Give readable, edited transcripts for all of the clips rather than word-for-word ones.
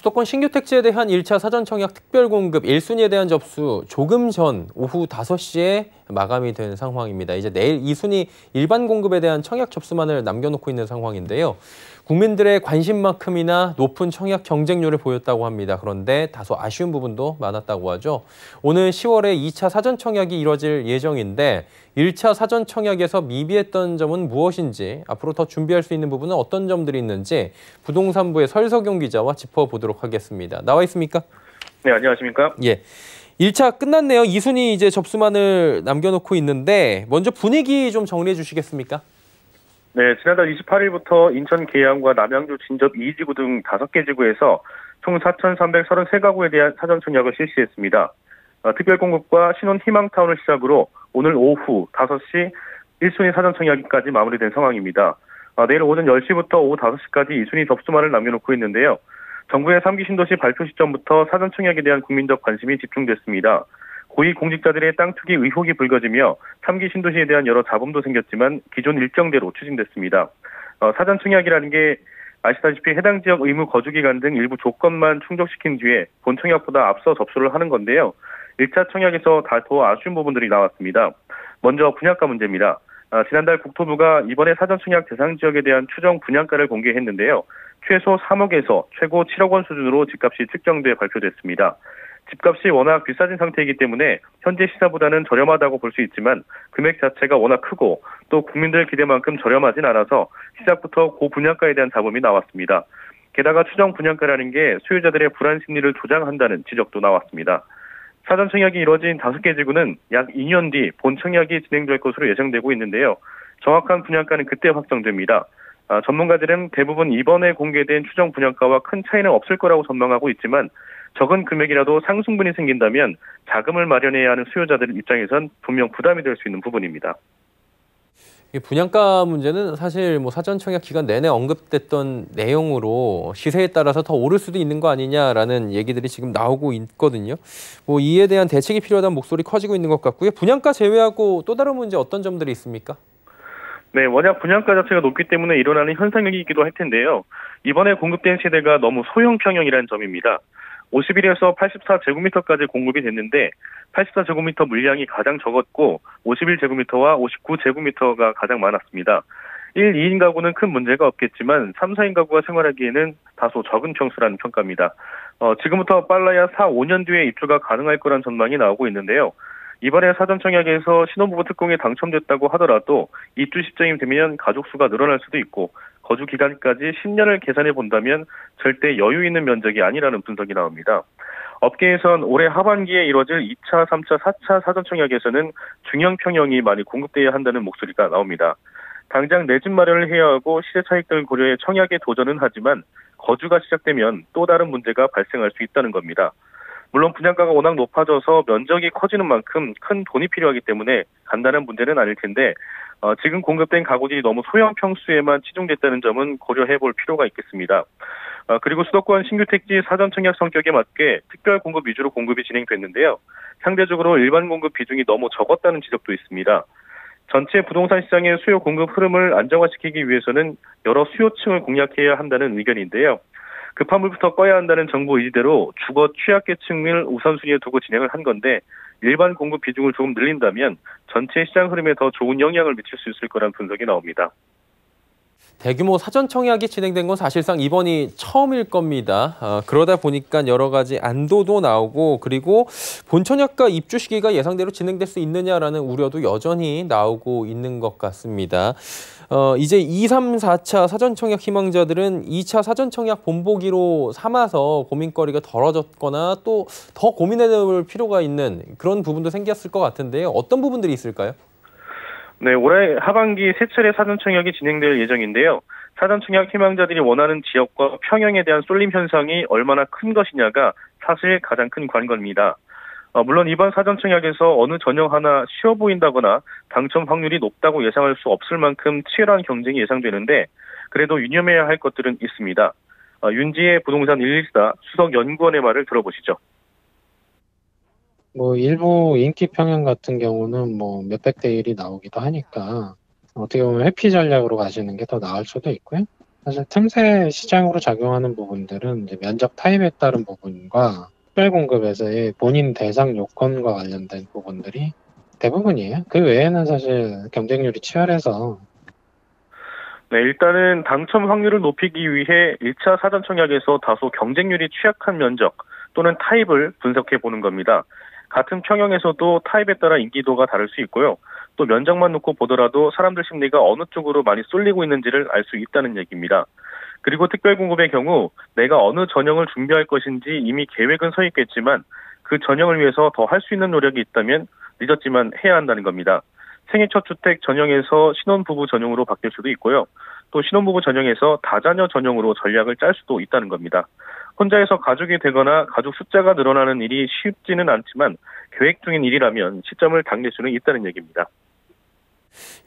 수도권 신규 택지에 대한 1차 사전 청약 특별 공급 1순위에 대한 접수 조금 전 오후 5시에 마감이 된 상황입니다. 이제 내일 2순위 일반 공급에 대한 청약 접수만을 남겨놓고 있는 상황인데요. 국민들의 관심만큼이나 높은 청약 경쟁률을 보였다고 합니다. 그런데 다소 아쉬운 부분도 많았다고 하죠. 오늘 10월에 2차 사전 청약이 이뤄질 예정인데 1차 사전 청약에서 미비했던 점은 무엇인지, 앞으로 더 준비할 수 있는 부분은 어떤 점들이 있는지 부동산부의 설석용 기자와 짚어보도록 하겠습니다. 나와 있습니까? 네, 안녕하십니까? 예. 1차 끝났네요. 2순위 이제 접수만을 남겨놓고 있는데 먼저 분위기 좀 정리해 주시겠습니까? 네, 지난달 28일부터 인천 계양과 남양주 진접 2지구 등 5개 지구에서 총 4,333가구에 대한 사전 청약을 실시했습니다. 특별 공급과 신혼 희망타운을 시작으로 오늘 오후 5시 1순위 사전 청약까지 마무리된 상황입니다. 내일 오전 10시부터 오후 5시까지 2순위 접수만을 남겨놓고 있는데요. 정부의 3기 신도시 발표 시점부터 사전 청약에 대한 국민적 관심이 집중됐습니다. 고위 공직자들의 땅 투기 의혹이 불거지며 3기 신도시에 대한 여러 잡음도 생겼지만 기존 일정대로 추진됐습니다. 사전 청약이라는 게 아시다시피 해당 지역 의무 거주 기간 등 일부 조건만 충족시킨 뒤에 본 청약보다 앞서 접수를 하는 건데요. 1차 청약에서 더 아쉬운 부분들이 나왔습니다. 먼저 분양가 문제입니다. 지난달 국토부가 이번에 사전 청약 대상 지역에 대한 추정 분양가를 공개했는데요. 최소 3억에서 최고 7억 원 수준으로 집값이 측정돼 발표됐습니다. 집값이 워낙 비싸진 상태이기 때문에 현재 시세보다는 저렴하다고 볼 수 있지만 금액 자체가 워낙 크고 또 국민들 기대만큼 저렴하진 않아서 시작부터 고분양가에 대한 잡음이 나왔습니다. 게다가 추정 분양가라는 게 소유자들의 불안 심리를 조장한다는 지적도 나왔습니다. 사전 청약이 이뤄진 5개 지구는 약 2년 뒤 본 청약이 진행될 것으로 예상되고 있는데요. 정확한 분양가는 그때 확정됩니다. 전문가들은 대부분 이번에 공개된 추정 분양가와 큰 차이는 없을 거라고 전망하고 있지만 적은 금액이라도 상승분이 생긴다면 자금을 마련해야 하는 수요자들 입장에선 분명 부담이 될 수 있는 부분입니다. 분양가 문제는 사실 사전 청약 기간 내내 언급됐던 내용으로 시세에 따라서 더 오를 수도 있는 거 아니냐라는 얘기들이 지금 나오고 있거든요. 이에 대한 대책이 필요하다는 목소리 커지고 있는 것 같고요. 분양가 제외하고 또 다른 문제 어떤 점들이 있습니까? 네, 워낙 분양가 자체가 높기 때문에 일어나는 현상이기도 할 텐데요. 이번에 공급된 세대가 너무 소형 평형이라는 점입니다. 51에서 84제곱미터까지 공급이 됐는데 84제곱미터 물량이 가장 적었고 51제곱미터와 59제곱미터가 가장 많았습니다. 1, 2인 가구는 큰 문제가 없겠지만 3, 4인 가구가 생활하기에는 다소 적은 평수라는 평가입니다. 지금부터 빨라야 4, 5년 뒤에 입주가 가능할 거란 전망이 나오고 있는데요. 이번에 사전 청약에서 신혼부부 특공에 당첨됐다고 하더라도 입주 시점이 되면 가족 수가 늘어날 수도 있고 거주 기간까지 10년을 계산해 본다면 절대 여유 있는 면적이 아니라는 분석이 나옵니다. 업계에선 올해 하반기에 이뤄질 2차, 3차, 4차 사전 청약에서는 중형 평형이 많이 공급돼야 한다는 목소리가 나옵니다. 당장 내 집 마련을 해야 하고 시대 차익 등을 고려해 청약에 도전은 하지만 거주가 시작되면 또 다른 문제가 발생할 수 있다는 겁니다. 물론 분양가가 워낙 높아져서 면적이 커지는 만큼 큰 돈이 필요하기 때문에 간단한 문제는 아닐 텐데 지금 공급된 가구들이 너무 소형 평수에만 치중됐다는 점은 고려해 볼 필요가 있겠습니다. 그리고 수도권 신규 택지 사전 청약 성격에 맞게 특별 공급 위주로 공급이 진행됐는데요. 상대적으로 일반 공급 비중이 너무 적었다는 지적도 있습니다. 전체 부동산 시장의 수요 공급 흐름을 안정화시키기 위해서는 여러 수요층을 공략해야 한다는 의견인데요. 급한 물부터 꺼야 한다는 정부 의지대로 주거 취약계층을 우선순위에 두고 진행을 한 건데 일반 공급 비중을 조금 늘린다면 전체 시장 흐름에 더 좋은 영향을 미칠 수 있을 거라는 분석이 나옵니다. 대규모 사전 청약이 진행된 건 사실상 이번이 처음일 겁니다. 그러다 보니까 여러 가지 안도도 나오고 그리고 본청약과 입주 시기가 예상대로 진행될 수 있느냐라는 우려도 여전히 나오고 있는 것 같습니다. 이제 2, 3, 4차 사전 청약 희망자들은 2차 사전 청약 본보기로 삼아서 고민거리가 덜어졌거나 또 더 고민해볼 필요가 있는 그런 부분도 생겼을 것 같은데요. 어떤 부분들이 있을까요? 네, 올해 하반기 3차례 사전 청약이 진행될 예정인데요. 사전 청약 희망자들이 원하는 지역과 평형에 대한 쏠림 현상이 얼마나 큰 것이냐가 사실 가장 큰 관건입니다. 물론 이번 사전 청약에서 어느 전형 하나 쉬워 보인다거나 당첨 확률이 높다고 예상할 수 없을 만큼 치열한 경쟁이 예상되는데 그래도 유념해야 할 것들은 있습니다. 윤지혜 부동산 114 수석연구원의 말을 들어보시죠. 일부 인기 평형 같은 경우는 몇백 대 1이 나오기도 하니까 어떻게 보면 회피 전략으로 가시는 게 더 나을 수도 있고요. 사실 틈새 시장으로 작용하는 부분들은 이제 면적 타입에 따른 부분과 특별 공급에서의 본인 대상 요건과 관련된 부분들이 대부분이에요. 그 외에는 사실 경쟁률이 치열해서 네, 일단은 당첨 확률을 높이기 위해 1차 사전 청약에서 다소 경쟁률이 취약한 면적 또는 타입을 분석해 보는 겁니다. 같은 평형에서도 타입에 따라 인기도가 다를 수 있고요. 또 면적만 놓고 보더라도 사람들 심리가 어느 쪽으로 많이 쏠리고 있는지를 알 수 있다는 얘기입니다. 그리고 특별공급의 경우 내가 어느 전형을 준비할 것인지 이미 계획은 서 있겠지만 그 전형을 위해서 더 할 수 있는 노력이 있다면 늦었지만 해야 한다는 겁니다. 생애 첫 주택 전형에서 신혼부부 전용으로 바뀔 수도 있고요. 또 신혼부부 전형에서 다자녀 전용으로 전략을 짤 수도 있다는 겁니다. 혼자서 가족이 되거나 가족 숫자가 늘어나는 일이 쉽지는 않지만 계획 중인 일이라면 시점을 당길 수는 있다는 얘기입니다.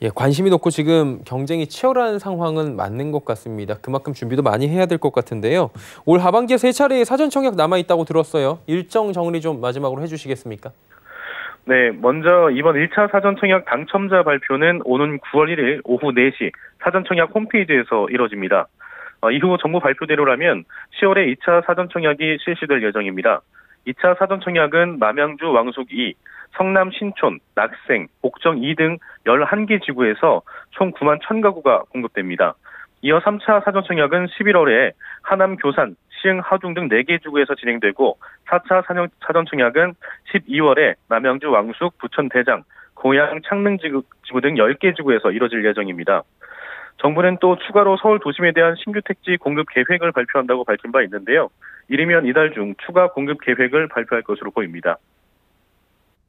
예, 관심이 높고 지금 경쟁이 치열한 상황은 맞는 것 같습니다. 그만큼 준비도 많이 해야 될 것 같은데요. 올 하반기에 3차례의 사전 청약 남아 있다고 들었어요. 일정 정리 좀 마지막으로 해주시겠습니까? 네, 먼저 이번 1차 사전 청약 당첨자 발표는 오는 9월 1일 오후 4시 사전 청약 홈페이지에서 이뤄집니다. 이후 정부 발표대로라면 10월에 2차 사전 청약이 실시될 예정입니다. 2차 사전 청약은 남양주 왕숙 2, 성남 신촌, 낙생, 복정 2 등 11개 지구에서 총 9만 1,000가구가 공급됩니다. 이어 3차 사전 청약은 11월에 하남 교산, 시흥 하중 등 4개 지구에서 진행되고 4차 사전 청약은 12월에 남양주 왕숙, 부천 대장, 고양 창릉 지구 등 10개 지구에서 이뤄질 예정입니다. 정부는 또 추가로 서울 도심에 대한 신규 택지 공급 계획을 발표한다고 밝힌 바 있는데요. 이르면 이달 중 추가 공급 계획을 발표할 것으로 보입니다.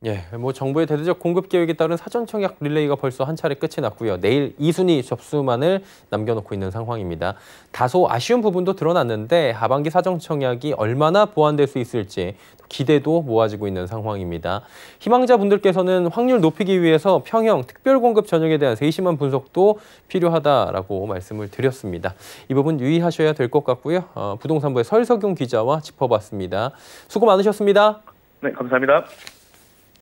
예, 정부의 대대적 공급 계획에 따른 사전 청약 릴레이가 벌써 한 차례 끝이 났고요. 내일 2순위 접수만을 남겨놓고 있는 상황입니다. 다소 아쉬운 부분도 드러났는데 하반기 사전 청약이 얼마나 보완될 수 있을지 기대도 모아지고 있는 상황입니다. 희망자분들께서는 확률 높이기 위해서 평형, 특별 공급 전형에 대한 세심한 분석도 필요하다라고 말씀을 드렸습니다. 이 부분 유의하셔야 될 것 같고요. 부동산부의 설석용 기자와 짚어봤습니다. 수고 많으셨습니다. 네, 감사합니다.